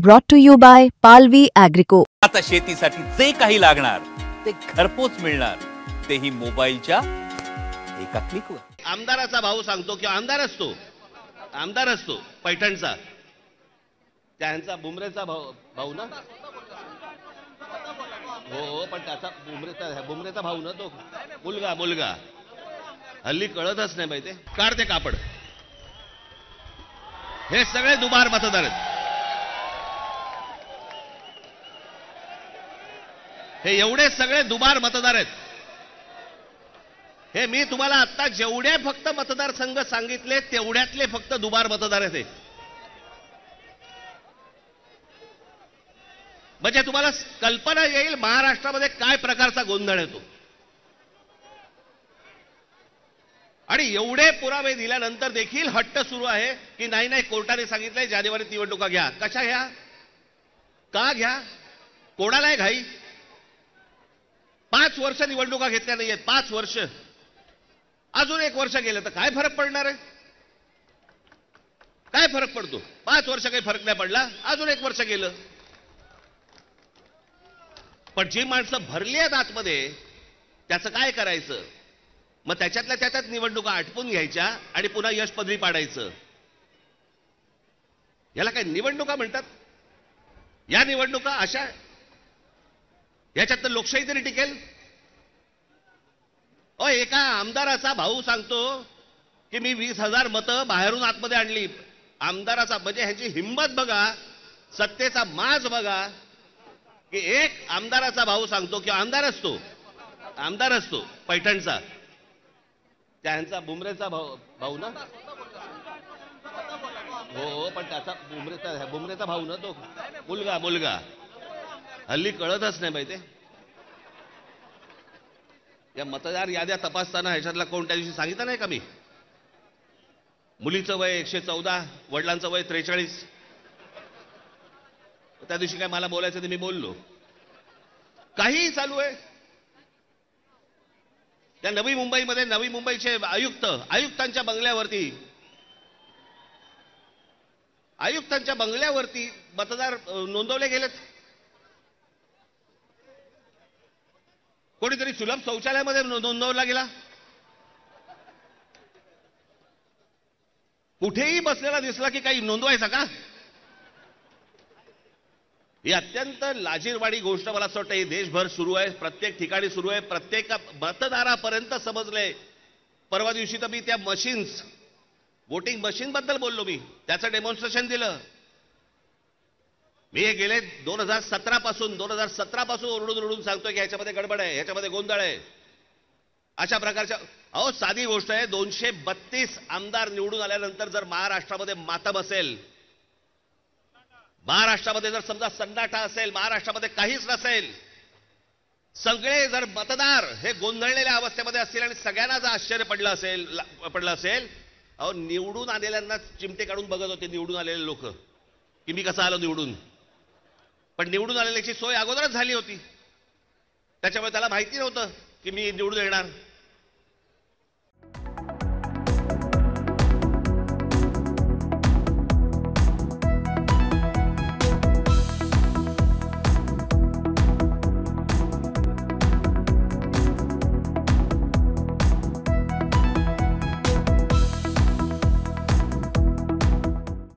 Brought to you by Palvi Agrico. आता शेतीसाठी जे काही लागणार ते घरपोच मिळणार, तेही मोबाईलच्या एका क्लिकवर। आमदाराचा भाऊ सांगतो की आमदार असतो पैठणचा, त्यांचा बुमरेचा भाऊ ना, हो पण त्याचा बुमरेचा भाऊ ना, तो मुलगा हल्ली कळतच नाही माहिती। काढते कापड, हे सगळे दुबार मतदार आहेत, हे एवढे सगळे दुबार मतदार आहेत। हे मी तुम्हाला आता जेवढे फक्त मतदारसंघ सांगितले तेवढ्यातले फक्त दुबार मतदार आहेत। म्हणजे तुम्हाला कल्पना येईल महाराष्ट्रामध्ये काय प्रकारचा गोंधळ येतो। आणि एवढे पुरावे दिल्यानंतर देखील हट्ट सुरू आहे की नाही कोर्टाने सांगितलंय जानेवारीत निवडणुका घ्या। कशा घ्या, का घ्या, कोणाला आहे घाई? 5 वर्ष निवडणुका घेतल्या नाहीयेत, 5 वर्ष, अजून 1 वर्ष गेलं तर काय फरक पडणार आहे? काय फरक पडतो? 5 वर्ष काही फरक नाही पडला, अजून 1 वर्ष गेलं। पण जी माणसं भरली आहेत आतमध्ये त्याचं काय करायचं? मग त्याच्यातल्या त्याच्यात निवडणुका आटपून घ्यायच्या आणि पुन्हा यश पदरी पाडायचं, याला काय निवडणुका म्हणतात? या निवडणुका अशा, याच्यात तर लोकशाही तरी टिकेल? एका आमदाराचा भाऊ सांगतो की मी 20,000 मतं बाहेरून आतमध्ये आणली। आमदाराचा म्हणजे ह्याची हिंमत बघा, सत्तेचा माज बघा, की एक आमदाराचा भाऊ सांगतो की आमदार असतो पैठणचा, त्यांचा बुमरेचा भाऊ ना, हो पण त्याचा बुमरेचा भाऊ ना, तो मुलगा हल्ली कळतच नाही माहिती। या मतदार याद्या तपासताना ह्याच्यातला कोण त्या दिवशी सांगितलं नाही का मी? मुलीचं वय 114, वडिलांचं वय 43। त्या दिवशी काय मला बोलायचं ते मी बोललो, काहीही चालू आहे। त्या नवी मुंबईचे आयुक्तांच्या बंगल्यावरती मतदार नोंदवले गेलेत। कोणीतरी सुलभ शौचालयामध्ये नोंदवला गेला। कुठेही बसलेला दिसला की काही नोंदवायचा का? ही अत्यंत लाजिरवाणी गोष्ट मला असं वाटतं ही देशभर सुरू आहे, प्रत्येक ठिकाणी सुरू आहे, प्रत्येक मतदारापर्यंत समजलंय। परवा दिवशी तर मी त्या वोटिंग मशीन बद्दल बोललो, मी त्याचं डेमॉन्स्ट्रेशन दिलं। मी हे गेले 2017 पासून ओरडून सांगतोय की ह्याच्यामध्ये गडबड आहे, ह्याच्यामध्ये गोंधळ आहे, अशा प्रकारच्या। साधी गोष्ट आहे, 232 आमदार निवडून आल्यानंतर जर महाराष्ट्रामध्ये मातम असेल, महाराष्ट्रामध्ये जर समजा सन्नाटा असेल, महाराष्ट्रामध्ये काहीच नसेल, सगळे जर मतदार हे गोंधळलेल्या अवस्थेमध्ये असतील आणि सगळ्यांना जर आश्चर्य पडलं असेल, निवडून आलेल्यांना चिमटे काढून बघत होते निवडून आलेले लोक की मी कसा आलो निवडून। पण निवडून आलेल्याची सोय अगोदरच झाली होती, त्याच्यामुळे त्याला माहिती नव्हतं की मी निवडून येणार।